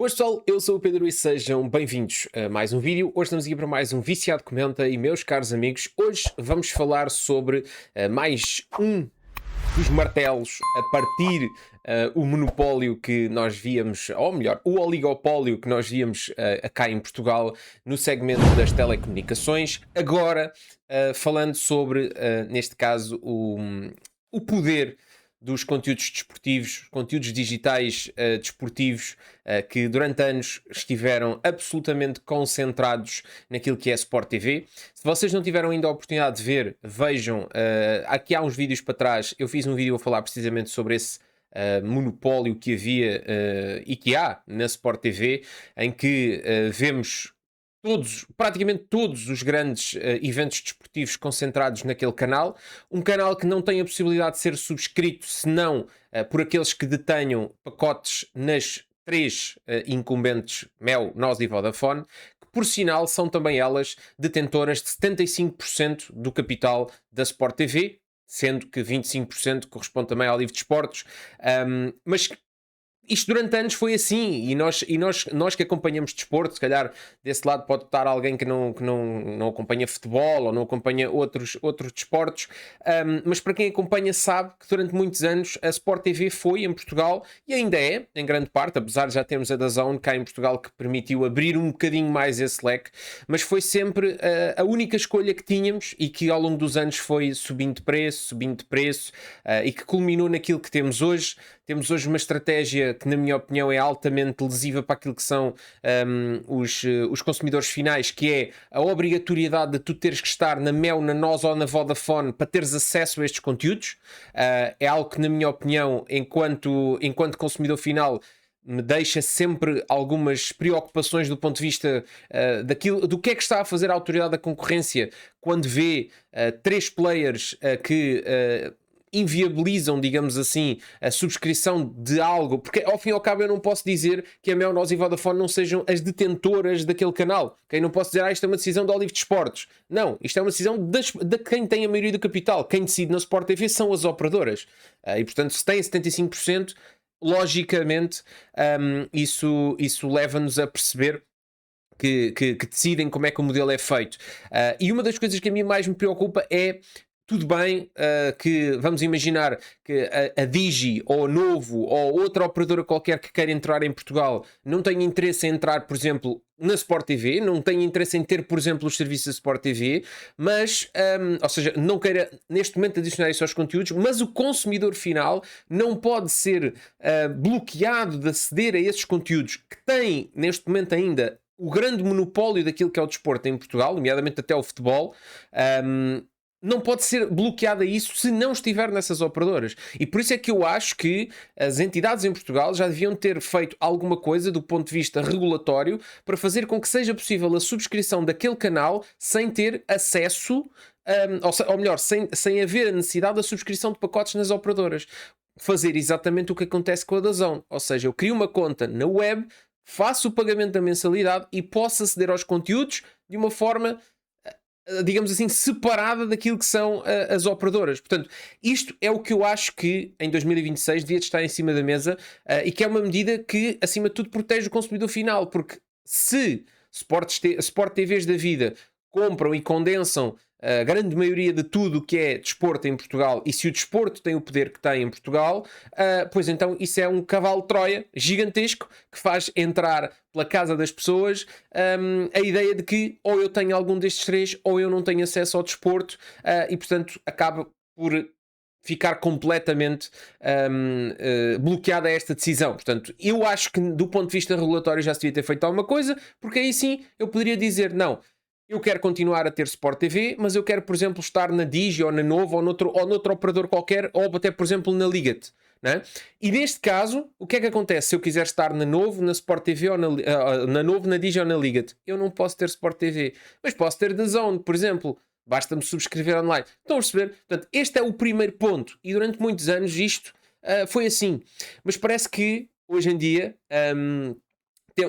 Boas pessoal, eu sou o Pedro e sejam bem-vindos a mais um vídeo. Hoje estamos aqui para mais um Viciado Comenta e meus caros amigos, hoje vamos falar sobre mais um dos martelos a partir o monopólio que nós víamos, ou melhor, o oligopólio que nós víamos cá em Portugal no segmento das telecomunicações. Agora, falando sobre, neste caso, o poder dos conteúdos desportivos, conteúdos digitais desportivos, que durante anos estiveram absolutamente concentrados naquilo que é Sport TV. Se vocês não tiveram ainda a oportunidade de ver, vejam, aqui há uns vídeos para trás, eu fiz um vídeo a falar precisamente sobre esse monopólio que havia e que há na Sport TV, em que vemos praticamente todos os grandes eventos desportivos concentrados naquele canal. Um canal que não tem a possibilidade de ser subscrito senão por aqueles que detenham pacotes nas três incumbentes Mel, NOS e Vodafone, que por sinal são também elas detentoras de 75% do capital da Sport TV, sendo que 25% corresponde também ao Livre de Esportes, mas isto durante anos foi assim, e nós que acompanhamos desporto, se calhar desse lado pode estar alguém que não acompanha futebol ou não acompanha outros desportos, mas para quem acompanha sabe que durante muitos anos a Sport TV foi em Portugal, e ainda é, em grande parte, apesar de já termos a DAZN cá em Portugal que permitiu abrir um bocadinho mais esse leque, mas foi sempre a única escolha que tínhamos e que ao longo dos anos foi subindo de preço, e que culminou naquilo que temos hoje. Temos hoje uma estratégia que, na minha opinião, é altamente lesiva para aquilo que são os consumidores finais, que é a obrigatoriedade de tu teres que estar na Mel, na NOS ou na Vodafone para teres acesso a estes conteúdos. É algo que, na minha opinião, enquanto consumidor final, me deixa sempre algumas preocupações do ponto de vista do que é que está a fazer a autoridade da concorrência quando vê três players que inviabilizam, digamos assim, a subscrição de algo, porque ao fim e ao cabo eu não posso dizer que a Mel, NOS e Vodafone não sejam as detentoras daquele canal, ok? Não posso dizer, isto é uma decisão da Olive de Esportes. Não, isto é uma decisão de quem tem a maioria do capital. Quem decide na Sport TV são as operadoras. E portanto, se tem 75%, logicamente, isso leva-nos a perceber que decidem como é que o modelo é feito. E uma das coisas que a mim mais me preocupa é, tudo bem que vamos imaginar que a Digi ou a Novo ou outra operadora qualquer que queira entrar em Portugal não tenha interesse em entrar, por exemplo, na Sport TV, não tenha interesse em ter, por exemplo, os serviços da Sport TV, mas, ou seja, não queira neste momento adicionar isso aos conteúdos, mas o consumidor final não pode ser bloqueado de aceder a esses conteúdos que tem neste momento ainda o grande monopólio daquilo que é o desporto em Portugal, nomeadamente até o futebol. Não pode ser bloqueado a isso se não estiver nessas operadoras. E por isso é que eu acho que as entidades em Portugal já deviam ter feito alguma coisa do ponto de vista regulatório para fazer com que seja possível a subscrição daquele canal sem ter acesso, ou melhor, sem haver a necessidade da subscrição de pacotes nas operadoras. Fazer exatamente o que acontece com a DAZN. Ou seja, eu crio uma conta na web, faço o pagamento da mensalidade e posso aceder aos conteúdos de uma forma, digamos assim, separada daquilo que são as operadoras. Portanto, isto é o que eu acho que em 2026 devia estar em cima da mesa, e que é uma medida que, acima de tudo, protege o consumidor final, porque se Sport TVs da vida compram e condensam a grande maioria de tudo o que é desporto em Portugal, e se o desporto tem o poder que tem em Portugal, pois então isso é um cavalo de Troia gigantesco que faz entrar pela casa das pessoas a ideia de que ou eu tenho algum destes três ou eu não tenho acesso ao desporto, e portanto acaba por ficar completamente bloqueada esta decisão. Portanto, eu acho que do ponto de vista regulatório já se devia ter feito alguma coisa, porque aí sim eu poderia dizer, não, eu quero continuar a ter Sport TV, mas eu quero, por exemplo, estar na Digi ou na Novo ou noutro operador qualquer, ou até, por exemplo, na Ligat. Né? E neste caso, o que é que acontece? Se eu quiser estar na Novo, na Sport TV, ou na Novo, na Digi ou na Ligat, eu não posso ter Sport TV, mas posso ter DAZN, por exemplo. Basta-me subscrever online. Estão a perceber? Portanto, este é o primeiro ponto. E durante muitos anos isto foi assim. Mas parece que, hoje em dia,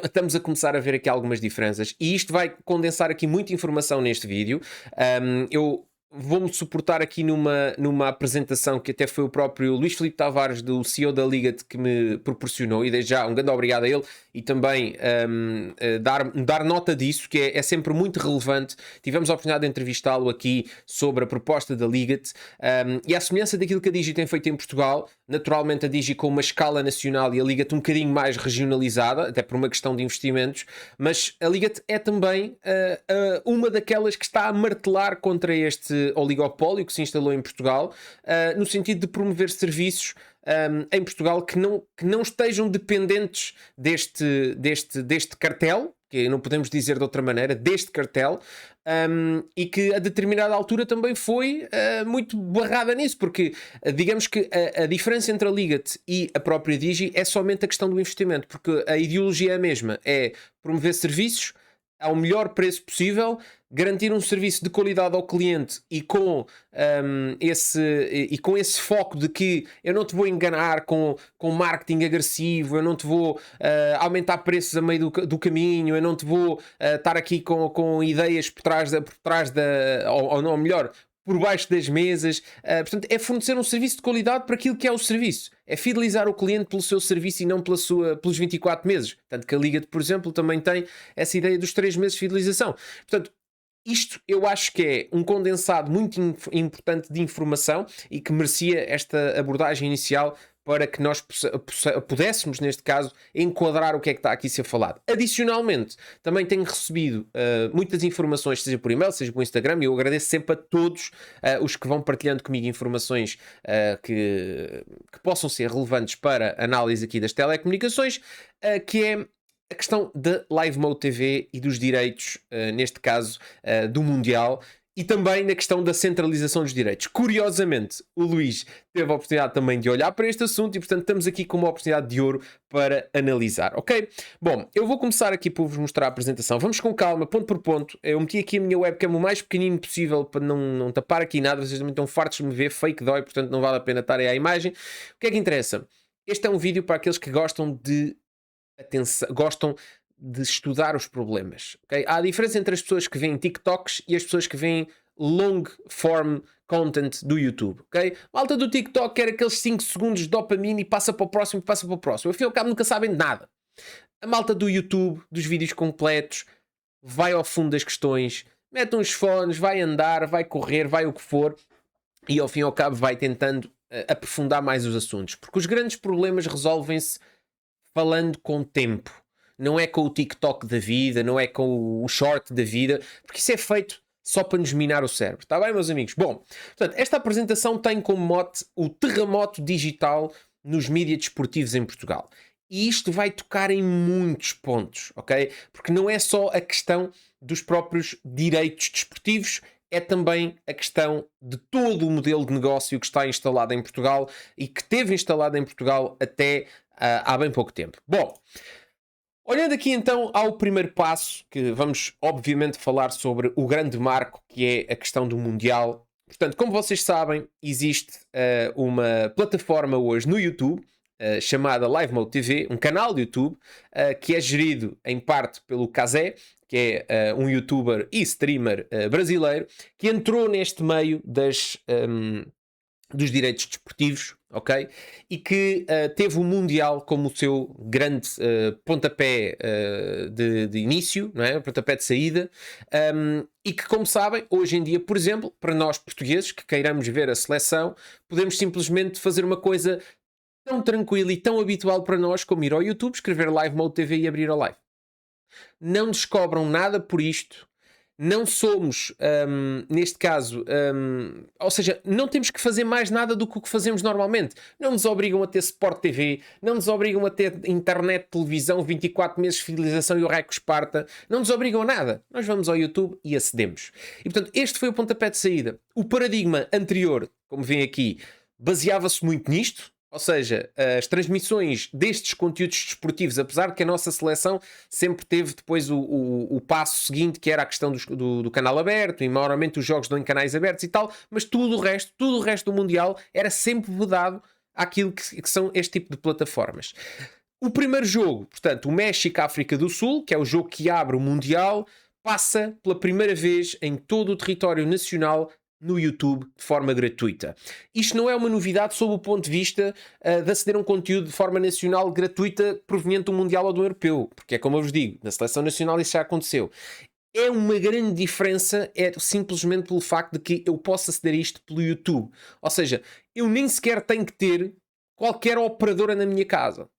estamos a começar a ver aqui algumas diferenças, e isto vai condensar aqui muita informação neste vídeo. Eu vou-me suportar aqui numa apresentação que até foi o próprio Luís Filipe Tavares, do CEO da Liga, que me proporcionou, e desde já um grande obrigado a ele, e também dar nota disso, que é sempre muito relevante. Tivemos a oportunidade de entrevistá-lo aqui sobre a proposta da Liga-te, e à semelhança daquilo que a Digi tem feito em Portugal, naturalmente a Digi com uma escala nacional e a Liga-te um bocadinho mais regionalizada, até por uma questão de investimentos, mas a Liga-te é também uma daquelas que está a martelar contra este oligopólio que se instalou em Portugal, no sentido de promover serviços em Portugal que não estejam dependentes deste cartel, que não podemos dizer de outra maneira, deste cartel, e que a determinada altura também foi muito barrada nisso, porque digamos que a diferença entre a Liga-te e a própria Digi é somente a questão do investimento, porque a ideologia é a mesma, é promover serviços ao melhor preço possível, garantir um serviço de qualidade ao cliente e com esse foco de que eu não te vou enganar com marketing agressivo, eu não te vou aumentar preços a meio do caminho, eu não te vou estar aqui com ideias por trás ou melhor, por baixo das mesas. Portanto, é fornecer um serviço de qualidade para aquilo que é o serviço. É fidelizar o cliente pelo seu serviço e não pelos 24 meses. Tanto que a Liga, por exemplo, também tem essa ideia dos 3 meses de fidelização. Portanto, isto eu acho que é um condensado muito importante de informação e que merecia esta abordagem inicial para que nós pudéssemos, neste caso, enquadrar o que é que está aqui a ser falado. Adicionalmente, também tenho recebido muitas informações, seja por e-mail, seja por Instagram, e eu agradeço sempre a todos os que vão partilhando comigo informações que possam ser relevantes para a análise aqui das telecomunicações, que é a questão da Live Mode TV e dos direitos, neste caso, do Mundial, e também na questão da centralização dos direitos. Curiosamente, o Luís teve a oportunidade também de olhar para este assunto e, portanto, estamos aqui com uma oportunidade de ouro para analisar, ok? Bom, eu vou começar aqui por vos mostrar a apresentação. Vamos com calma, ponto por ponto. Eu meti aqui a minha webcam o mais pequenino possível para não tapar aqui nada. Vocês também estão fartos de me ver, fake dói, portanto não vale a pena estar aí à imagem. O que é que interessa? Este é um vídeo para aqueles que gostam de estudar os problemas, okay? Há a diferença entre as pessoas que veem TikToks e as pessoas que veem long form content do YouTube, ok? Malta do TikTok quer aqueles 5 segundos de dopamina e passa para o próximo, passa para o próximo. Afinal, cabo nunca sabem de nada. A malta do YouTube, dos vídeos completos, vai ao fundo das questões, mete uns fones, vai andar, vai correr, vai o que for, e ao fim e ao cabo vai tentando aprofundar mais os assuntos. Porque os grandes problemas resolvem-se falando com tempo. Não é com o TikTok da vida, não é com o short da vida, porque isso é feito só para nos minar o cérebro. Está bem, meus amigos? Bom, portanto, esta apresentação tem como mote o terremoto digital nos mídias desportivos em Portugal. E isto vai tocar em muitos pontos, ok? Porque não é só a questão dos próprios direitos desportivos, é também a questão de todo o modelo de negócio que está instalado em Portugal e que teve instalado em Portugal até há bem pouco tempo. Bom, olhando aqui então ao primeiro passo, que vamos obviamente falar sobre o grande marco, que é a questão do Mundial. Portanto, como vocês sabem, existe uma plataforma hoje no YouTube chamada Live Mode TV, um canal de YouTube que é gerido em parte pelo Kazé, que é um youtuber e streamer brasileiro, que entrou neste meio dos direitos desportivos, ok? E que teve o Mundial como o seu grande pontapé de início, não é? Pontapé de saída, e que, como sabem, hoje em dia, por exemplo, para nós portugueses que queiramos ver a seleção, podemos simplesmente fazer uma coisa tão tranquila e tão habitual para nós como ir ao YouTube, escrever Live Mode TV e abrir a live. Não descobram nada por isto. Não somos, neste caso, ou seja, não temos que fazer mais nada do que o que fazemos normalmente. Não nos obrigam a ter Sport TV, não nos obrigam a ter internet, televisão, 24 meses de fidelização e o raio que esparta. Não nos obrigam a nada. Nós vamos ao YouTube e acedemos. E, portanto, este foi o pontapé de saída. O paradigma anterior, como vem aqui, baseava-se muito nisto. Ou seja, as transmissões destes conteúdos desportivos, apesar de que a nossa seleção sempre teve depois o passo seguinte, que era a questão do canal aberto, e maiormente os jogos dão em canais abertos e tal, mas tudo o resto do Mundial era sempre vedado àquilo que são este tipo de plataformas. O primeiro jogo, portanto, o México-África do Sul, que é o jogo que abre o Mundial, passa pela primeira vez em todo o território nacional no YouTube de forma gratuita. Isto não é uma novidade sob o ponto de vista de aceder a um conteúdo de forma nacional gratuita proveniente do Mundial ou do Europeu, porque é como eu vos digo, na Seleção Nacional isso já aconteceu. É uma grande diferença, é simplesmente pelo facto de que eu posso aceder a isto pelo YouTube. Ou seja, eu nem sequer tenho que ter qualquer operadora na minha casa.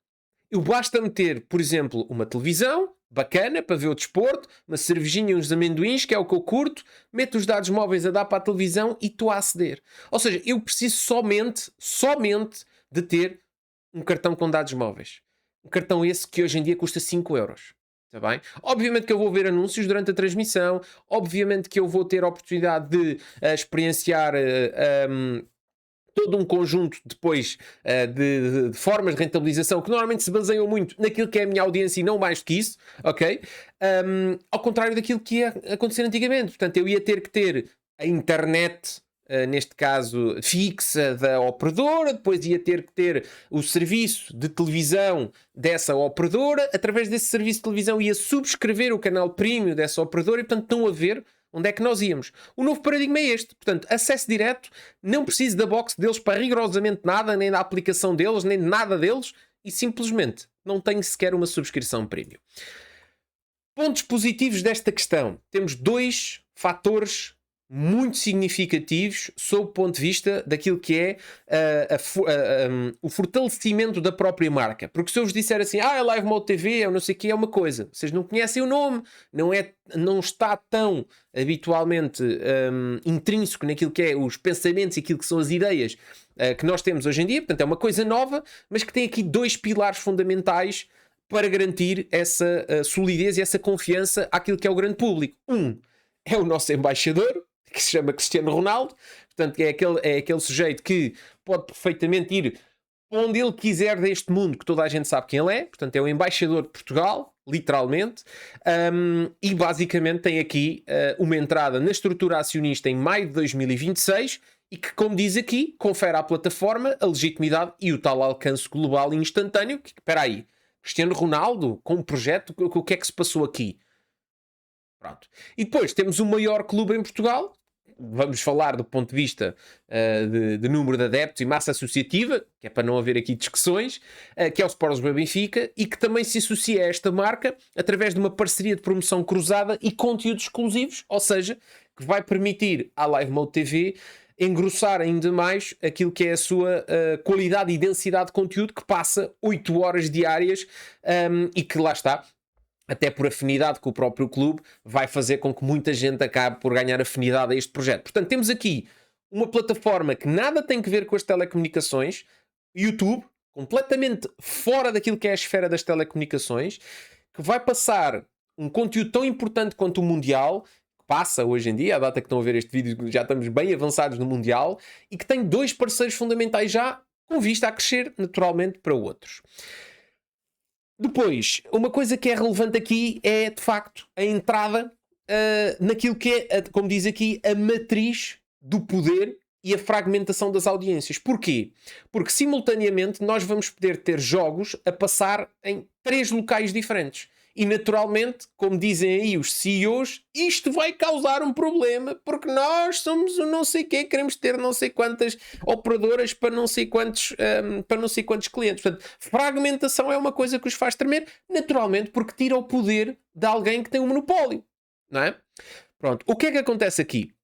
Eu basta-me ter, por exemplo, uma televisão bacana para ver o desporto, uma cervejinha e uns amendoins, que é o que eu curto, meto os dados móveis a dar para a televisão e estou a aceder. Ou seja, eu preciso somente de ter um cartão com dados móveis. Um cartão esse que hoje em dia custa 5 euros. Está bem? Obviamente que eu vou ver anúncios durante a transmissão, obviamente que eu vou ter a oportunidade de experienciar todo um conjunto depois de formas de rentabilização que normalmente se baseiam muito naquilo que é a minha audiência e não mais do que isso, ok? Ao contrário daquilo que ia acontecer antigamente. Portanto, eu ia ter que ter a internet, neste caso fixa da operadora, depois ia ter que ter o serviço de televisão dessa operadora, através desse serviço de televisão ia subscrever o canal premium dessa operadora e, portanto, estão a ver onde é que nós íamos. O novo paradigma é este. Portanto, acesso direto, não preciso da box deles para rigorosamente nada, nem da aplicação deles, nem de nada deles, e simplesmente não tenho sequer uma subscrição premium. Pontos positivos desta questão. Temos 2 fatores muito significativos sob o ponto de vista daquilo que é o fortalecimento da própria marca. Porque se eu vos disser assim, é Live Mode TV, ou não sei o que, é uma coisa. Vocês não conhecem o nome, não está tão habitualmente intrínseco naquilo que é os pensamentos e aquilo que são as ideias que nós temos hoje em dia. Portanto, é uma coisa nova, mas que tem aqui 2 pilares fundamentais para garantir essa solidez e essa confiança àquilo que é o grande público. É o nosso embaixador, que se chama Cristiano Ronaldo, portanto é aquele sujeito que pode perfeitamente ir onde ele quiser deste mundo, que toda a gente sabe quem ele é, portanto é o embaixador de Portugal, literalmente, e basicamente tem aqui uma entrada na estrutura acionista em maio de 2026 e que, como diz aqui, confere à plataforma a legitimidade e o tal alcance global e instantâneo. Espera aí, Cristiano Ronaldo com um projeto, o que é que se passou aqui? Pronto. E depois temos o maior clube em Portugal, vamos falar do ponto de vista de número de adeptos e massa associativa, que é para não haver aqui discussões, que é o Sport Lisboa Benfica, e que também se associa a esta marca através de uma parceria de promoção cruzada e conteúdos exclusivos, ou seja, que vai permitir à Live Mode TV engrossar ainda mais aquilo que é a sua qualidade e densidade de conteúdo, que passa 8 horas diárias e que lá está, até por afinidade com o próprio clube, vai fazer com que muita gente acabe por ganhar afinidade a este projeto. Portanto, temos aqui uma plataforma que nada tem que ver com as telecomunicações, YouTube, completamente fora daquilo que é a esfera das telecomunicações, que vai passar um conteúdo tão importante quanto o Mundial, que passa hoje em dia, à data que estão a ver este vídeo, já estamos bem avançados no Mundial, e que tem 2 parceiros fundamentais já, com vista a crescer naturalmente para outros. Depois, uma coisa que é relevante aqui é, de facto, a entrada naquilo que é, como diz aqui, a matriz do poder e a fragmentação das audiências. Porquê? Porque, simultaneamente, nós vamos poder ter jogos a passar em 3 locais diferentes. E, naturalmente, como dizem aí os CEOs, isto vai causar um problema, porque nós somos o não sei quê, queremos ter não sei quantas operadoras para não sei quantos clientes. Portanto, fragmentação é uma coisa que os faz tremer, naturalmente, porque tira o poder de alguém que tem um monopólio, não é? Pronto, o que é que acontece aqui?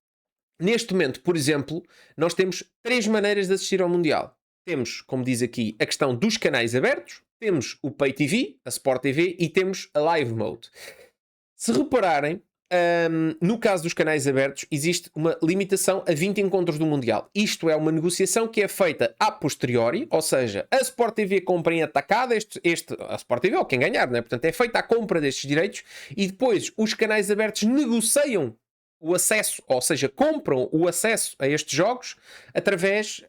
Neste momento, por exemplo, nós temos 3 maneiras de assistir ao Mundial. Temos, como diz aqui, a questão dos canais abertos, temos o Pay TV, a Sport TV e temos a Live Mode. Se repararem, no caso dos canais abertos, existe uma limitação a 20 encontros do Mundial. Isto é uma negociação que é feita a posteriori, ou seja, a Sport TV compra em atacado a Sport TV, ou quem ganhar, não é? Portanto, é feita a compra destes direitos e depois os canais abertos negociam o acesso, ou seja, compram o acesso a estes jogos através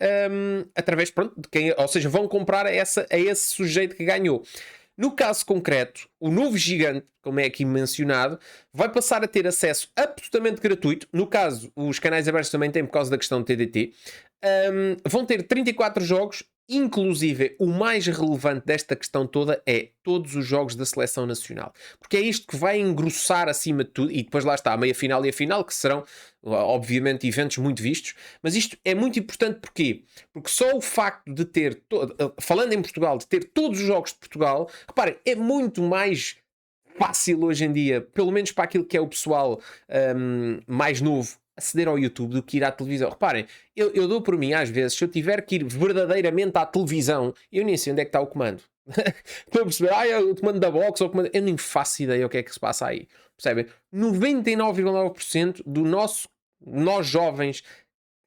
pronto, de quem, ou seja, vão comprar a esse sujeito que ganhou. No caso concreto, o novo gigante, como é aqui mencionado, vai passar a ter acesso absolutamente gratuito. No caso, os canais abertos também têm por causa da questão do TDT. Vão ter 34 jogos Inclusive, o mais relevante desta questão toda é todos os jogos da seleção nacional. Porque é isto que vai engrossar acima de tudo, e depois lá está a meia-final e a final, que serão, obviamente, eventos muito vistos. Mas isto é muito importante porquê? Porque só o facto de ter, falando em Portugal, de ter todos os jogos de Portugal, reparem, é muito mais fácil hoje em dia, pelo menos para aquilo que é o pessoal mais novo, aceder ao YouTube do que ir à televisão. Reparem, eu dou por mim, às vezes, se eu tiver que ir verdadeiramente à televisão, eu nem sei onde é que está o comando. Estou a perceber, é o comando da box ou o comando... Eu nem faço ideia o que é que se passa aí. Percebem? 99,9% do nós jovens,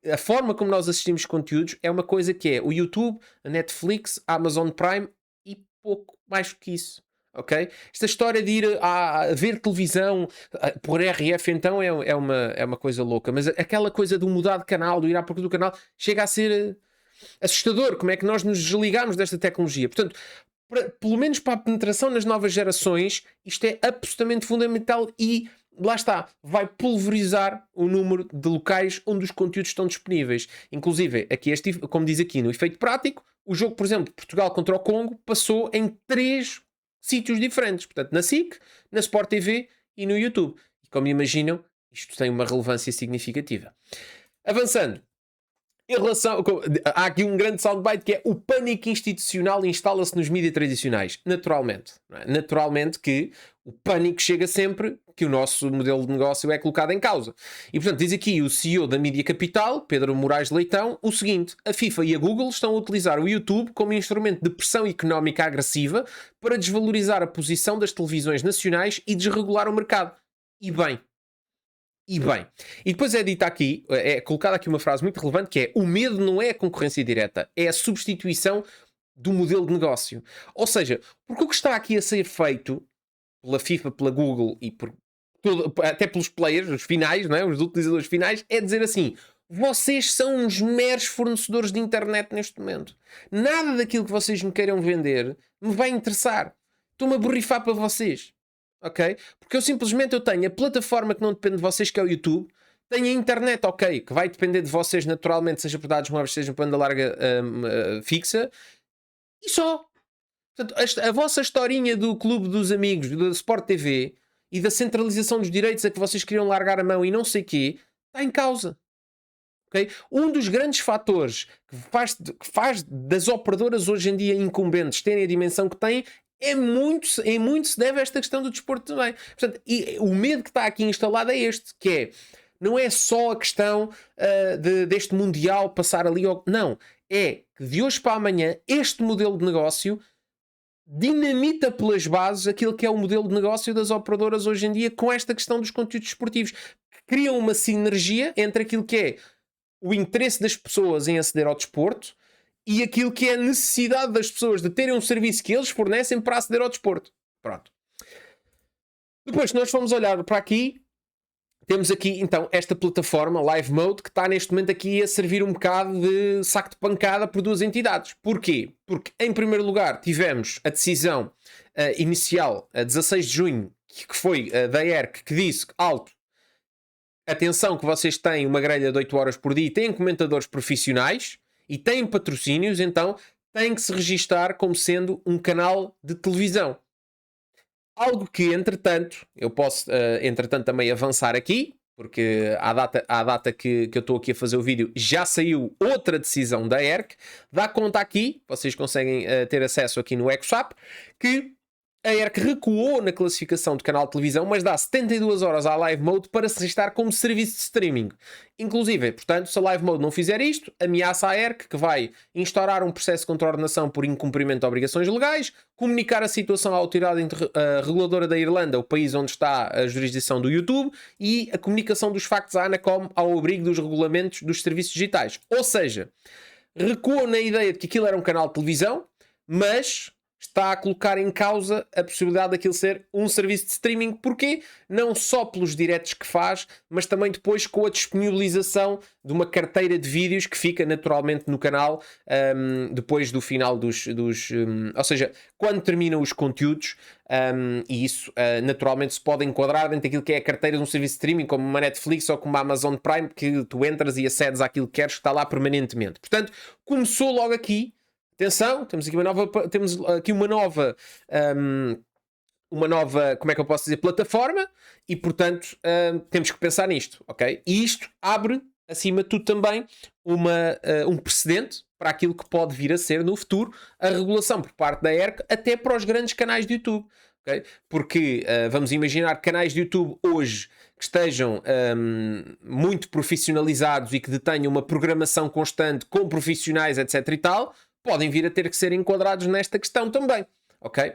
a forma como nós assistimos conteúdos é uma coisa que é o YouTube, a Netflix, a Amazon Prime e pouco mais que isso. Ok? Esta história de ir a ver televisão por RF então é uma coisa louca, mas aquela coisa de mudar de canal, de ir à procura do canal, chega a ser assustador. Como é que nós nos desligamos desta tecnologia? Portanto, pelo menos para a penetração nas novas gerações, isto é absolutamente fundamental e lá está, vai pulverizar o número de locais onde os conteúdos estão disponíveis. Inclusive, aqui como diz aqui no efeito prático, o jogo, por exemplo, de Portugal contra o Congo passou em 3 sítios diferentes. Portanto, na SIC, na Sport TV e no YouTube. E como imaginam, isto tem uma relevância significativa. Avançando. Em relação, há aqui um grande soundbite que é o pânico institucional instala-se nos mídias tradicionais. Naturalmente. Não é? Naturalmente que o pânico chega sempre que o nosso modelo de negócio é colocado em causa. E portanto diz aqui o CEO da Mídia Capital, Pedro Moraes Leitão, o seguinte: a FIFA e a Google estão a utilizar o YouTube como instrumento de pressão económica agressiva para desvalorizar a posição das televisões nacionais e desregular o mercado. E bem. E bem, e depois é dita aqui, é colocada aqui uma frase muito relevante que é: o medo não é a concorrência direta, é a substituição do modelo de negócio. Ou seja, porque o que está aqui a ser feito pela FIFA, pela Google e até pelos players, os finais, não é? Os utilizadores finais, é dizer assim: vocês são uns meros fornecedores de internet neste momento. Nada daquilo que vocês me queiram vender me vai interessar. Estou-me a borrifar para vocês. Ok? Porque eu tenho a plataforma que não depende de vocês, que é o YouTube, tenho a internet, ok, que vai depender de vocês naturalmente, seja por dados móveis, seja por banda larga fixa, e só. Portanto, a vossa historinha do clube dos amigos, da Sport TV e da centralização dos direitos a que vocês queriam largar a mão e não sei quê, está em causa. Okay? Um dos grandes fatores que faz das operadoras hoje em dia incumbentes terem a dimensão que têm em muito se deve a esta questão do desporto também. Portanto, e o medo que está aqui instalado é este, que é, não é só a questão deste Mundial passar ali, não, é que de hoje para amanhã este modelo de negócio dinamita pelas bases aquilo que é o modelo de negócio das operadoras hoje em dia com esta questão dos conteúdos esportivos, que criam uma sinergia entre aquilo que é o interesse das pessoas em aceder ao desporto e aquilo que é a necessidade das pessoas de terem um serviço que eles fornecem para aceder ao desporto. Pronto. Depois, se nós formos olhar para aqui, temos aqui então esta plataforma Live Mode que está neste momento aqui a servir um bocado de saco de pancada por 2 entidades. Porquê? Porque em primeiro lugar tivemos a decisão inicial a 16 de junho, que foi da ERC, que disse alto, atenção que vocês têm uma grelha de 8 horas por dia e têm comentadores profissionais e têm patrocínios, então têm que se registar como sendo um canal de televisão. Algo que, entretanto, eu posso, entretanto, também avançar aqui, porque à data que eu estou aqui a fazer o vídeo já saiu outra decisão da ERC. Dá conta aqui, vocês conseguem ter acesso aqui no EcoSap, que a ERC recuou na classificação de canal de televisão, mas dá 72 horas à Live Mode para se registrar como serviço de streaming. Inclusive, portanto, se a Live Mode não fizer isto, ameaça a ERC que vai instaurar um processo de contraordenação por incumprimento de obrigações legais, comunicar a situação à autoridade reguladora da Irlanda, o país onde está a jurisdição do YouTube, e a comunicação dos factos à Anacom ao abrigo dos regulamentos dos serviços digitais. Ou seja, recuou na ideia de que aquilo era um canal de televisão, mas está a colocar em causa a possibilidade daquilo ser um serviço de streaming. Porquê? Não só pelos diretos que faz, mas também depois com a disponibilização de uma carteira de vídeos que fica naturalmente no canal depois do final ou seja, quando terminam os conteúdos, e isso naturalmente se pode enquadrar dentro daquilo que é a carteira de um serviço de streaming, como uma Netflix ou como uma Amazon Prime, que tu entras e acedes àquilo que queres, que está lá permanentemente. Portanto, começou logo aqui. atenção, temos aqui uma nova, como é que eu posso dizer, plataforma, e portanto temos que pensar nisto, ok? E isto abre, acima de tudo também, um precedente para aquilo que pode vir a ser no futuro a regulação por parte da ERC até para os grandes canais de YouTube, ok? Porque vamos imaginar canais de YouTube hoje que estejam muito profissionalizados e que detenham uma programação constante com profissionais, etc e tal, podem vir a ter que ser enquadrados nesta questão também, ok?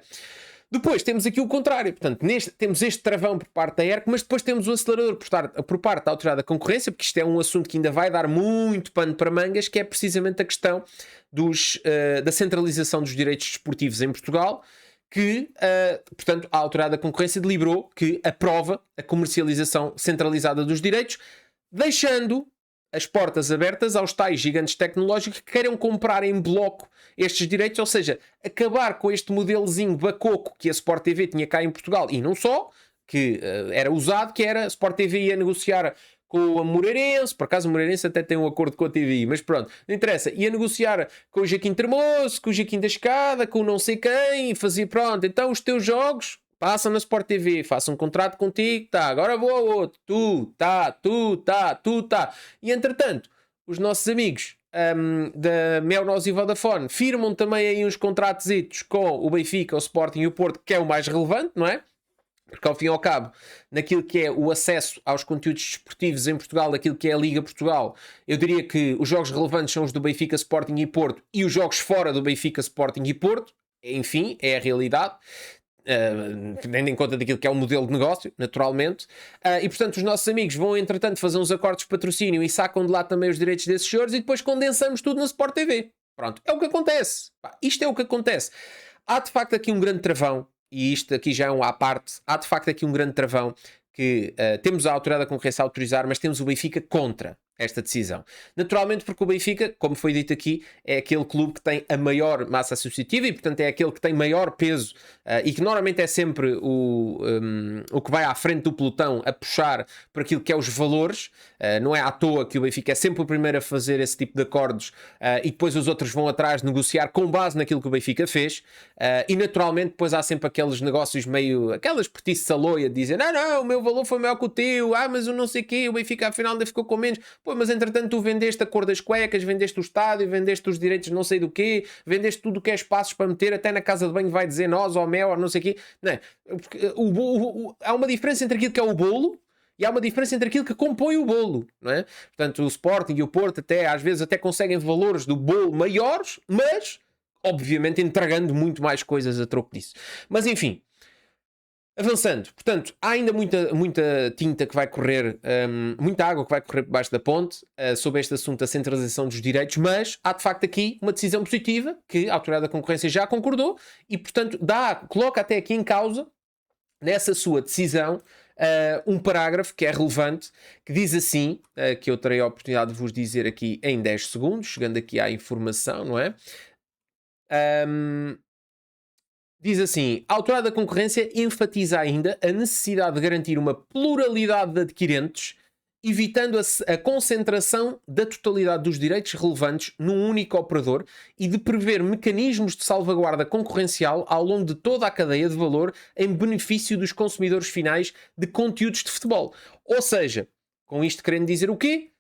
Depois temos aqui o contrário, portanto, temos este travão por parte da ERC, mas depois temos o acelerador por parte da Autoridade da Concorrência, porque isto é um assunto que ainda vai dar muito pano para mangas, que é precisamente a questão da centralização dos direitos desportivos em Portugal, que, portanto, a Autoridade da Concorrência deliberou que aprova a comercialização centralizada dos direitos, deixando as portas abertas aos tais gigantes tecnológicos que queiram comprar em bloco estes direitos, ou seja, acabar com este modelozinho bacoco que a Sport TV tinha cá em Portugal, e não só, que era usado, que era a Sport TV ia negociar com a Moreirense, por acaso o Moreirense até tem um acordo com a TVI, mas pronto, não interessa, ia negociar com o Jaquim Termoço, com o Jaquim da Escada, com o não sei quem, e fazia, pronto, então os teus jogos passam na Sport TV, façam um contrato contigo, tá, agora vou ao outro, tu, tá. E entretanto, os nossos amigos da Melnós e Vodafone firmam também aí uns contratositos com o Benfica, o Sporting e o Porto, que é o mais relevante, não é? Porque ao fim e ao cabo, naquilo que é o acesso aos conteúdos desportivos em Portugal, daquilo que é a Liga Portugal, eu diria que os jogos relevantes são os do Benfica, Sporting e Porto, e os jogos fora do Benfica, Sporting e Porto, enfim, é a realidade. Tendo em conta daquilo que é o modelo de negócio, naturalmente, e portanto os nossos amigos vão entretanto fazer uns acordos de patrocínio e sacam de lá também os direitos desses senhores e depois condensamos tudo na Sport TV. Pronto, é o que acontece. Isto é o que acontece. Há de facto aqui um grande travão, e isto aqui já é um à parte, há de facto aqui um grande travão que temos a Autoridade da Concorrência a autorizar, mas temos o Benfica contra esta decisão. Naturalmente porque o Benfica, como foi dito aqui, é aquele clube que tem a maior massa associativa e portanto é aquele que tem maior peso e que normalmente é sempre o que vai à frente do pelotão a puxar por aquilo que é os valores. Não é à toa que o Benfica é sempre o primeiro a fazer esse tipo de acordos e depois os outros vão atrás negociar com base naquilo que o Benfica fez e naturalmente depois há sempre aqueles negócios meio, aquelas petiças a loia de dizer não, o meu valor foi maior que o teu, mas o não sei o quê, o Benfica afinal ainda ficou com menos. Pô, mas entretanto tu vendeste a cor das cuecas, vendeste o estádio, vendeste os direitos de não sei do quê, vendeste tudo o que é espaços para meter, até na casa de banho vai dizer nós, ou mel, ou não sei o quê. Não é? Há uma diferença entre aquilo que é o bolo e há uma diferença entre aquilo que compõe o bolo, não é? Portanto, o Sporting e o Porto às vezes até conseguem valores do bolo maiores, mas obviamente entregando muito mais coisas a troco disso. Mas enfim, avançando, portanto, há ainda muita tinta que vai correr, muita água que vai correr por baixo da ponte sobre este assunto da centralização dos direitos, mas há de facto aqui uma decisão positiva que a Autoridade da Concorrência já concordou e, portanto, coloca até aqui em causa, nessa sua decisão, um parágrafo que é relevante, que diz assim, que eu terei a oportunidade de vos dizer aqui em 10 segundos, chegando aqui à informação, não é? Diz assim, a Autoridade da Concorrência enfatiza ainda a necessidade de garantir uma pluralidade de adquirentes, evitando a concentração da totalidade dos direitos relevantes num único operador e de prever mecanismos de salvaguarda concorrencial ao longo de toda a cadeia de valor em benefício dos consumidores finais de conteúdos de futebol. Ou seja, com isto querendo dizer o quê?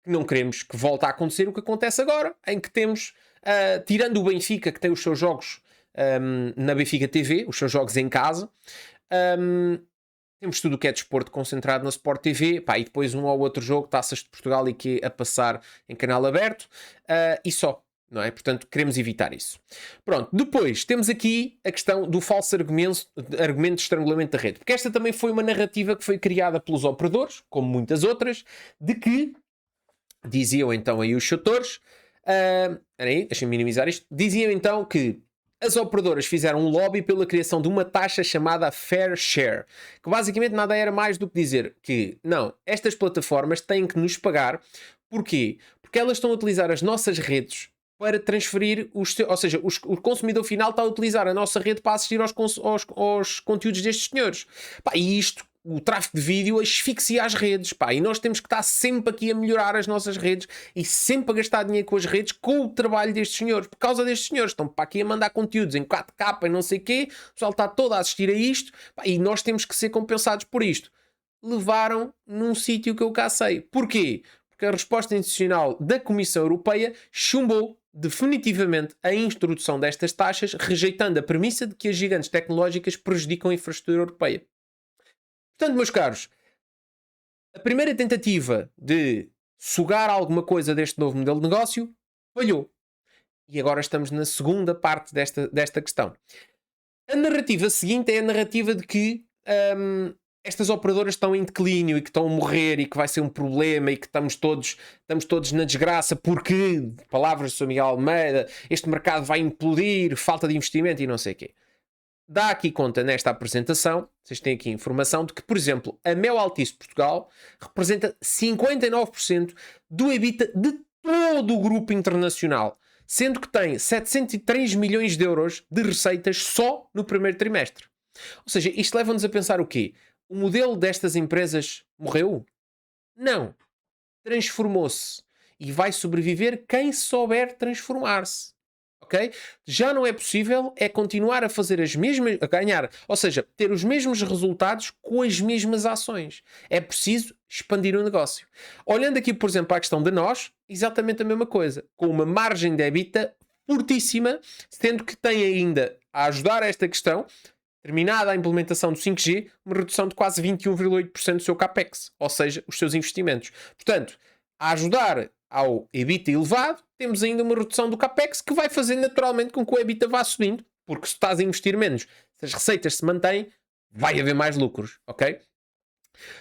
Que não queremos que volte a acontecer o que acontece agora, em que temos, tirando o Benfica, que tem os seus jogos na Benfica TV, os seus jogos em casa, temos tudo o que é desporto concentrado na Sport TV, e depois um ou outro jogo, Taças de Portugal e que a passar em canal aberto, e só, não é? Portanto, queremos evitar isso. Pronto, depois temos aqui a questão do falso argumento de estrangulamento da rede, porque esta também foi uma narrativa que foi criada pelos operadores, como muitas outras, de que, diziam então aí os setores, deixem-me minimizar isto, diziam então que as operadoras fizeram um lobby pela criação de uma taxa chamada Fair Share, que basicamente nada era mais do que dizer que, não, estas plataformas têm que nos pagar. Porquê? Porque elas estão a utilizar as nossas redes para transferir, ou seja, o consumidor final está a utilizar a nossa rede para assistir aos conteúdos destes senhores. E isto o tráfego de vídeo asfixia as redes, pá, e nós temos que estar sempre aqui a melhorar as nossas redes e sempre a gastar dinheiro com as redes, com o trabalho destes senhores, por causa destes senhores, estão para aqui a mandar conteúdos em 4K e não sei o quê, o pessoal está todo a assistir a isto, pá, e nós temos que ser compensados por isto. Levaram num sítio que eu cá sei. Porquê? Porque a resposta institucional da Comissão Europeia chumbou definitivamente a introdução destas taxas, rejeitando a premissa de que as gigantes tecnológicas prejudicam a infraestrutura europeia. Portanto, meus caros, a primeira tentativa de sugar alguma coisa deste novo modelo de negócio falhou. E agora estamos na segunda parte desta questão. A narrativa seguinte é a narrativa de que estas operadoras estão em declínio e que estão a morrer e que vai ser um problema e que estamos todos na desgraça porque, palavras do Sr. Miguel Almeida, este mercado vai implodir, falta de investimento e não sei o quê. Dá aqui conta nesta apresentação, vocês têm aqui informação de que, por exemplo, a Mel Altice de Portugal representa 59% do EBITDA de todo o grupo internacional, sendo que tem 703 milhões de euros de receitas só no primeiro trimestre. Ou seja, isto leva-nos a pensar o quê? O modelo destas empresas morreu? Não. Transformou-se. E vai sobreviver quem souber transformar-se. Okay? Já não é possível continuar a fazer as mesmas, a ganhar, ou seja, ter os mesmos resultados com as mesmas ações. É preciso expandir o negócio. Olhando aqui, por exemplo, para a questão de nós, exatamente a mesma coisa, com uma margem de EBITDA fortíssima, sendo que tem ainda a ajudar a esta questão, terminada a implementação do 5G, uma redução de quase 21,8% do seu CAPEX, ou seja, os seus investimentos. Portanto, a ajudar ao EBITDA elevado, temos ainda uma redução do CAPEX que vai fazer naturalmente com que o EBITDA vá subindo, porque se estás a investir menos, se as receitas se mantêm, vai haver mais lucros, ok?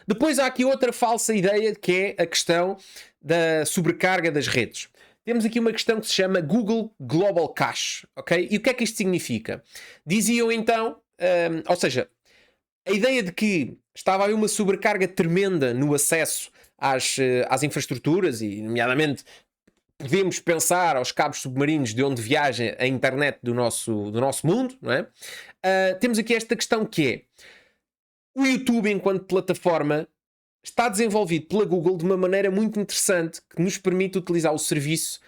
Depois há aqui outra falsa ideia que é a questão da sobrecarga das redes. Temos aqui uma questão que se chama Google Global Cache, ok? E o que é que isto significa? Diziam então, ou seja, a ideia de que estava a haver uma sobrecarga tremenda no acesso às infraestruturas e, nomeadamente, podemos pensar aos cabos submarinos de onde viaja a internet do nosso mundo, não é? Temos aqui esta questão que é o YouTube, enquanto plataforma, está desenvolvido pela Google de uma maneira muito interessante que nos permite utilizar o serviço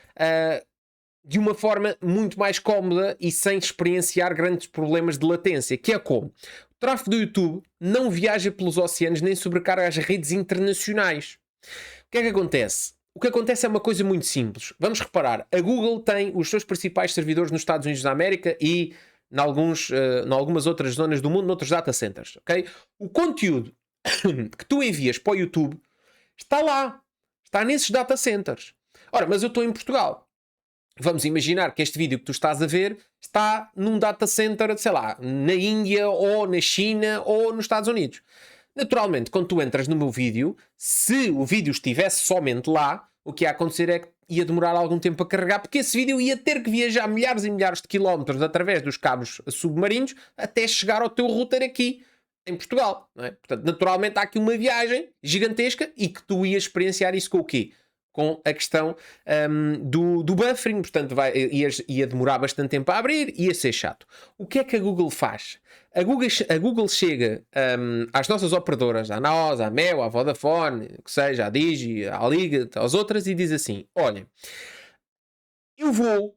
de uma forma muito mais cómoda e sem experienciar grandes problemas de latência, que é como o tráfego do YouTube não viaja pelos oceanos nem sobrecarga as redes internacionais. O que é que acontece? O que acontece é uma coisa muito simples. Vamos reparar, a Google tem os seus principais servidores nos Estados Unidos da América e em algumas outras zonas do mundo, noutros data centers. Okay? O conteúdo que tu envias para o YouTube está lá. Está nesses data centers. Ora, mas eu estou em Portugal. Vamos imaginar que este vídeo que tu estás a ver está num data center, sei lá, na Índia ou na China ou nos Estados Unidos. Naturalmente, quando tu entras no meu vídeo, se o vídeo estivesse somente lá, o que ia acontecer é que ia demorar algum tempo a carregar, porque esse vídeo ia ter que viajar milhares e milhares de quilómetros através dos cabos submarinos até chegar ao teu router aqui em Portugal. Não é? Portanto, naturalmente há aqui uma viagem gigantesca e que tu ias experienciar isso com o quê? Com a questão do buffering, portanto ia demorar bastante tempo a abrir, ia ser chato. O que é que a Google faz? A Google chega às nossas operadoras, à NOS, à Mel, à Vodafone, que seja, à Digi, à Liga, às outras, e diz assim, olha, eu vou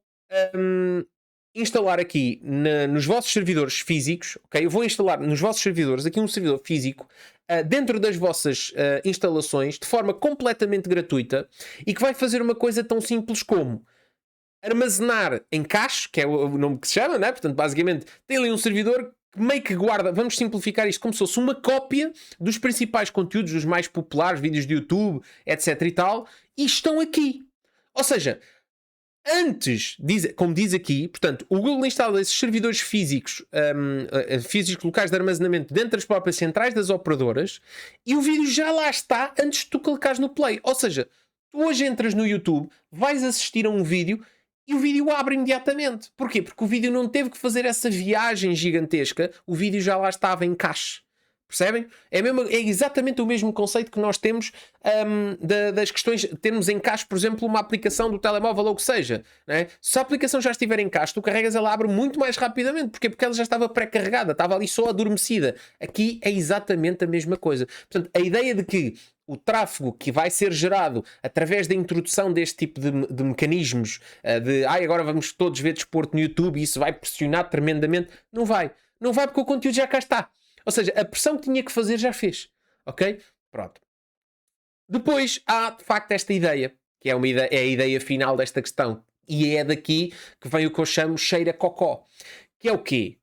instalar aqui nos vossos servidores físicos, ok? Eu vou instalar nos vossos servidores aqui um servidor físico dentro das vossas instalações de forma completamente gratuita e que vai fazer uma coisa tão simples como armazenar em cache, que é o nome que se chama, né? Portanto, basicamente, tem ali um servidor que meio que guarda, vamos simplificar isto, como se fosse uma cópia dos principais conteúdos, dos mais populares, vídeos de YouTube, etc e tal, e estão aqui. Ou seja, antes, como diz aqui, portanto, o Google instala esses servidores físicos locais de armazenamento dentro das próprias centrais das operadoras e o vídeo já lá está antes de tu clicares no play. Ou seja, tu hoje entras no YouTube, vais assistir a um vídeo e o vídeo abre imediatamente. Porquê? Porque o vídeo não teve que fazer essa viagem gigantesca, o vídeo já lá estava em cache. Percebem? É exatamente o mesmo conceito que nós temos das questões, termos em caixa, por exemplo, uma aplicação do telemóvel ou o que seja. Não é? Se a aplicação já estiver em caixa, tu carregas, ela abre muito mais rapidamente. Porquê? Porque ela já estava pré-carregada, estava ali só adormecida. Aqui é exatamente a mesma coisa. Portanto, a ideia de que o tráfego que vai ser gerado através da introdução deste tipo de mecanismos, agora vamos todos ver desporto no YouTube e isso vai pressionar tremendamente, não vai. Não vai porque o conteúdo já cá está. Ou seja, a pressão que tinha que fazer já fez. Ok? Pronto. Depois há, de facto, esta ideia, que é, é a ideia final desta questão. E é daqui que vem o que eu chamo cheira-cocó. Que é o quê?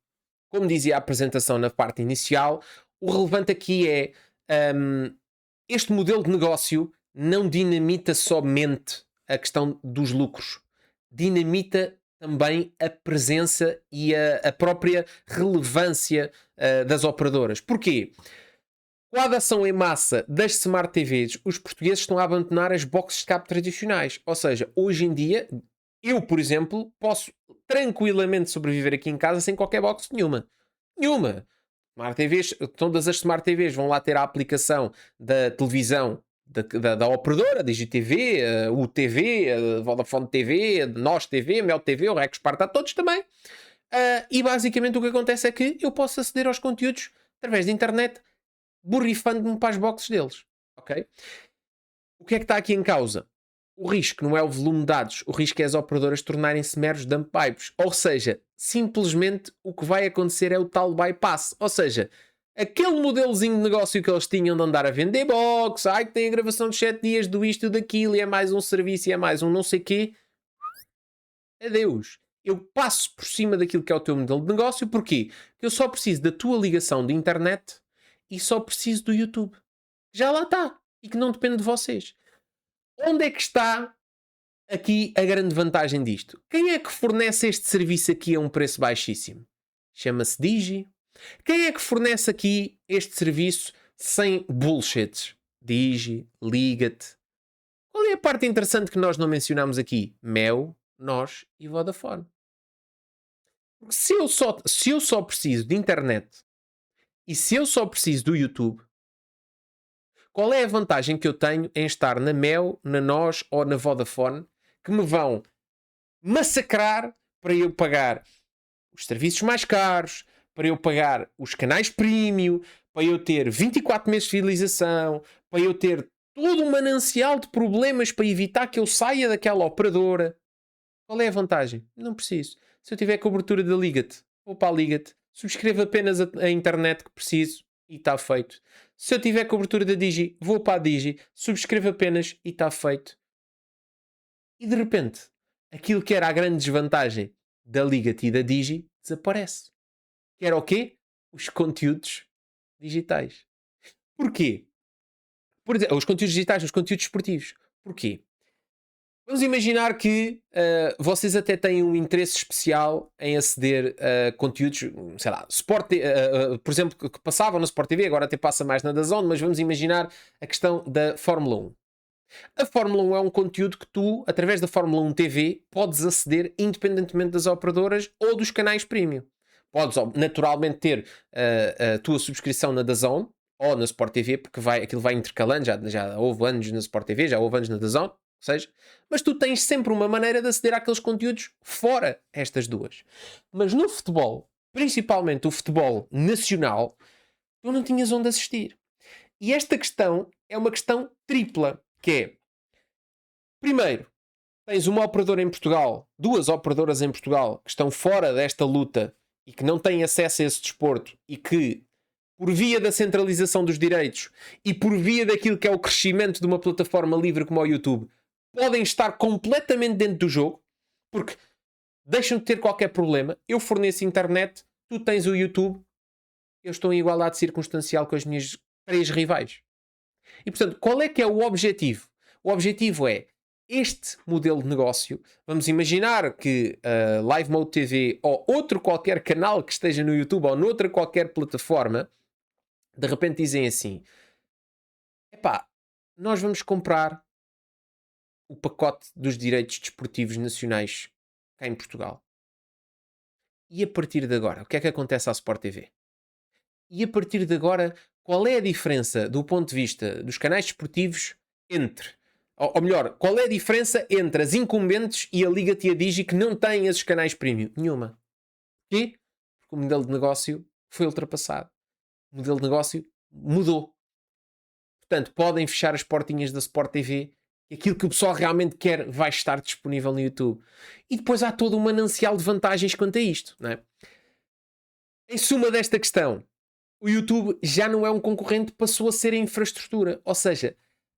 Como dizia a apresentação na parte inicial, o relevante aqui é este modelo de negócio não dinamita somente a questão dos lucros. Dinamita também a presença e a própria relevância das operadoras. Porquê? Com a adoção em massa das Smart TVs, os portugueses estão a abandonar as boxes de cabo tradicionais. Ou seja, hoje em dia, eu, por exemplo, posso tranquilamente sobreviver aqui em casa sem qualquer box nenhuma. Nenhuma! Smart TVs, todas as Smart TVs vão lá ter a aplicação da televisão da operadora, DigiTV, UTV, Vodafone TV, Nós TV, Mel TV, o Rex Sparta, todos também. E basicamente o que acontece é que eu posso aceder aos conteúdos através da internet, borrifando-me para as boxes deles. Ok? O que é que está aqui em causa? O risco não é o volume de dados, o risco é as operadoras tornarem-se meros dump pipes. Ou seja, simplesmente o que vai acontecer é o tal bypass. Ou seja, aquele modelozinho de negócio que eles tinham de andar a vender box, que tem a gravação de 7 dias do isto e daquilo, e é mais um serviço e é mais um não sei quê. Adeus. Eu passo por cima daquilo que é o teu modelo de negócio. Porquê? Porque eu só preciso da tua ligação de internet e só preciso do YouTube. Já lá está. E que não depende de vocês. Onde é que está aqui a grande vantagem disto? Quem é que fornece este serviço aqui a um preço baixíssimo? Chama-se Digi. Quem é que fornece aqui este serviço sem bullshits? Digi, Liga-te. Qual é a parte interessante que nós não mencionamos aqui? Mel, Nós e Vodafone. Porque se eu só preciso de internet e se eu só preciso do YouTube, qual é a vantagem que eu tenho em estar na Mel, na Nós ou na Vodafone que me vão massacrar para eu pagar os serviços mais caros, para eu pagar os canais premium, para eu ter 24 meses de fidelização, para eu ter todo um manancial de problemas para evitar que eu saia daquela operadora? Qual é a vantagem? Não preciso. Se eu tiver cobertura da Liga-te, vou para a Liga-te, subscrevo apenas a internet que preciso e está feito. Se eu tiver cobertura da Digi, vou para a Digi, subscrevo apenas e está feito. E de repente, aquilo que era a grande desvantagem da Liga-te e da Digi desaparece. Que era o quê? Os conteúdos digitais. Porquê? Por exemplo, os conteúdos digitais, os conteúdos esportivos. Porquê? Vamos imaginar que vocês até têm um interesse especial em aceder a conteúdos, sei lá, por exemplo, que passavam na Sport TV, agora até passa mais na DAZN, mas vamos imaginar a questão da Fórmula 1. A Fórmula 1 é um conteúdo que tu, através da Fórmula 1 TV, podes aceder independentemente das operadoras ou dos canais premium. Podes naturalmente ter a tua subscrição na DAZN ou na Sport TV, porque aquilo vai intercalando, já houve anos na Sport TV, já houve anos na DAZN, ou seja, mas tu tens sempre uma maneira de aceder àqueles conteúdos fora estas duas. Mas no futebol, principalmente o futebol nacional, tu não tinhas onde assistir. E esta questão é uma questão tripla, que é, primeiro, tens uma operadora em Portugal, duas operadoras em Portugal, que estão fora desta luta e que não têm acesso a esse desporto e que, por via da centralização dos direitos e por via daquilo que é o crescimento de uma plataforma livre como o YouTube, podem estar completamente dentro do jogo, porque deixam de ter qualquer problema. Eu forneço internet, tu tens o YouTube, eu estou em igualdade circunstancial com as minhas 3 rivais. E portanto, qual é que é o objetivo? O objetivo é este modelo de negócio. Vamos imaginar que a Live Mode TV ou outro qualquer canal que esteja no YouTube ou noutra qualquer plataforma, de repente dizem assim: epá, nós vamos comprar o pacote dos direitos desportivos nacionais cá em Portugal. E a partir de agora, o que é que acontece à Sport TV? E a partir de agora, qual é a diferença do ponto de vista dos canais desportivos entre, ou melhor, qual é a diferença entre as incumbentes e a Liga Tia Digi que não têm esses canais premium? Nenhuma. Porquê? Porque o modelo de negócio foi ultrapassado. O modelo de negócio mudou. Portanto, podem fechar as portinhas da Sport TV e aquilo que o pessoal realmente quer vai estar disponível no YouTube. E depois há todo um manancial de vantagens quanto a isto, não é? Em suma desta questão, o YouTube já não é um concorrente, passou a ser a infraestrutura. Ou seja,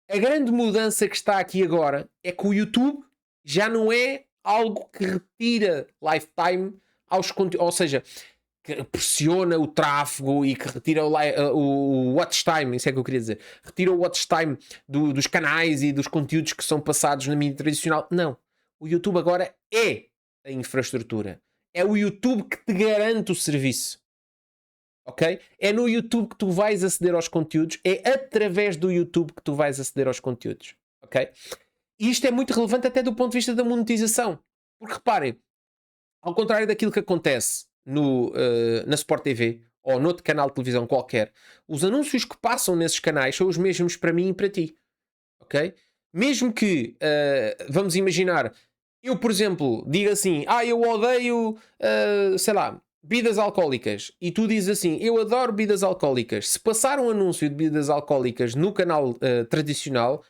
a grande mudança que está aqui agora é que o YouTube já não é algo que retira lifetime aos conteúdos, ou seja, que pressiona o tráfego e que retira o watch time, isso é que eu queria dizer, retira o watch time dos canais e dos conteúdos que são passados na mídia tradicional. Não. O YouTube agora é a infraestrutura. É o YouTube que te garante o serviço. Ok? É no YouTube que tu vais aceder aos conteúdos, é através do YouTube que tu vais aceder aos conteúdos. Ok? E isto é muito relevante até do ponto de vista da monetização. Porque reparem, ao contrário daquilo que acontece na Sport TV ou noutro canal de televisão qualquer, os anúncios que passam nesses canais são os mesmos para mim e para ti. Ok? Mesmo que, vamos imaginar, eu, por exemplo, diga assim, eu odeio, sei lá, bebidas alcoólicas, e tu dizes assim, eu adoro bebidas alcoólicas. Se passar um anúncio de bebidas alcoólicas no canal tradicional,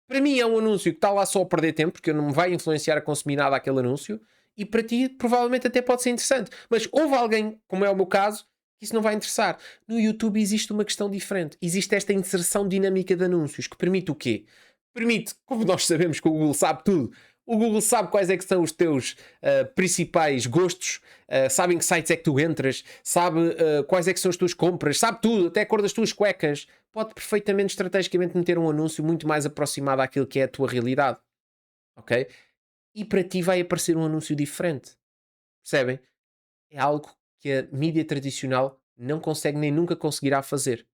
para mim é um anúncio que está lá só a perder tempo, porque não me vai influenciar a consumir nada aquele anúncio, e para ti provavelmente até pode ser interessante. Mas houve alguém, como é o meu caso, que isso não vai interessar. No YouTube existe uma questão diferente. Existe esta inserção dinâmica de anúncios, que permite o quê? Permite, como nós sabemos que o Google sabe tudo, o Google sabe quais é que são os teus principais gostos, sabe em que sites é que tu entras, sabe quais é que são as tuas compras, sabe tudo, até a cor das tuas cuecas. Pode perfeitamente, estrategicamente, meter um anúncio muito mais aproximado àquilo que é a tua realidade. Ok? E para ti vai aparecer um anúncio diferente. Percebem? É algo que a mídia tradicional não consegue nem nunca conseguirá fazer.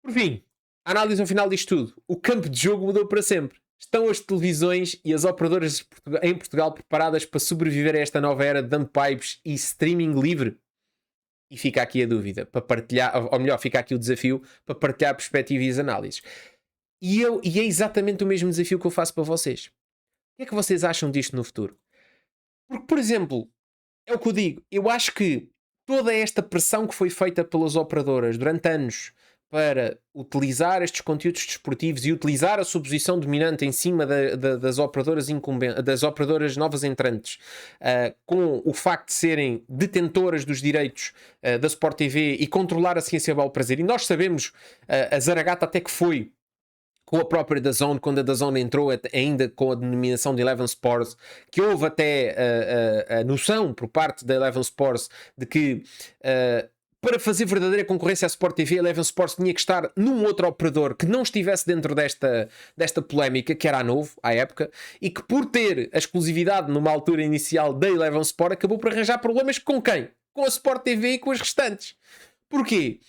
Por fim, a análise ao final disto tudo. O campo de jogo mudou para sempre. Estão as televisões e as operadoras em Portugal preparadas para sobreviver a esta nova era de dump pipes e streaming livre? E fica aqui a dúvida, para partilhar, ou melhor, fica aqui o desafio para partilhar a perspectiva e as análises. E é exatamente o mesmo desafio que eu faço para vocês. O que é que vocês acham disto no futuro? Porque, por exemplo, é o que eu digo, eu acho que toda esta pressão que foi feita pelas operadoras durante anos para utilizar estes conteúdos desportivos e utilizar a sua posição dominante em cima das operadoras das operadoras novas entrantes, com o facto de serem detentoras dos direitos da Sport TV e controlar a ciência ao prazer. E nós sabemos a Zaragata até que foi com a própria DAZN, quando a DAZN entrou ainda com a denominação de Eleven Sports, que houve até a noção por parte da Eleven Sports de que para fazer verdadeira concorrência à Sport TV, a Eleven Sports tinha que estar num outro operador que não estivesse dentro desta polémica, que era a Novo, à época, e que por ter a exclusividade numa altura inicial da Eleven Sport, acabou por arranjar problemas com quem? Com a Sport TV e com as restantes. Porquê?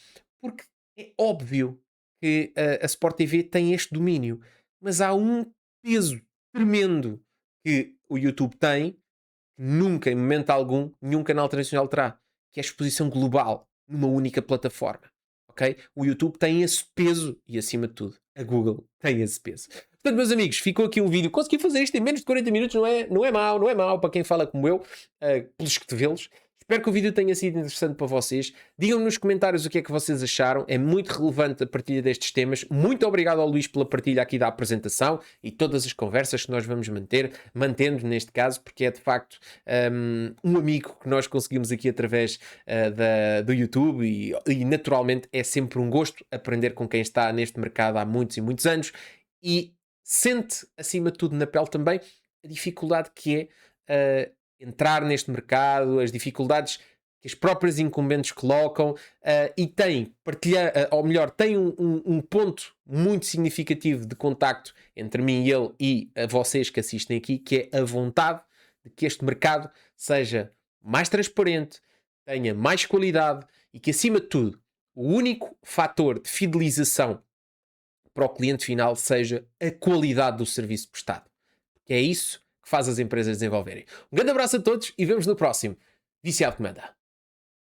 Porque é óbvio que a Sport TV tem este domínio, mas há um peso tremendo que o YouTube tem, que nunca, em momento algum, nenhum canal tradicional terá, que é a exposição global numa única plataforma. Ok? O YouTube tem esse peso e, acima de tudo, a Google tem esse peso. Portanto, meus amigos, ficou aqui um vídeo. Consegui fazer isto em menos de 40 minutos, não é mau para quem fala como eu, pelos cotovelos. Espero que o vídeo tenha sido interessante para vocês. Digam-me nos comentários o que é que vocês acharam. É muito relevante a partilha destes temas. Muito obrigado ao Luís pela partilha aqui da apresentação e todas as conversas que nós vamos mantendo neste caso, porque é de facto um amigo que nós conseguimos aqui através do YouTube e naturalmente é sempre um gosto aprender com quem está neste mercado há muitos e muitos anos e sente, acima de tudo na pele também, a dificuldade que é entrar neste mercado, as dificuldades que as próprias incumbentes colocam e tem um ponto muito significativo de contacto entre mim e ele e a vocês que assistem aqui, que é a vontade de que este mercado seja mais transparente, tenha mais qualidade e que, acima de tudo, o único fator de fidelização para o cliente final seja a qualidade do serviço prestado. Que é isso que faz as empresas desenvolverem. Um grande abraço a todos e vemos no próximo Viciado Comanda.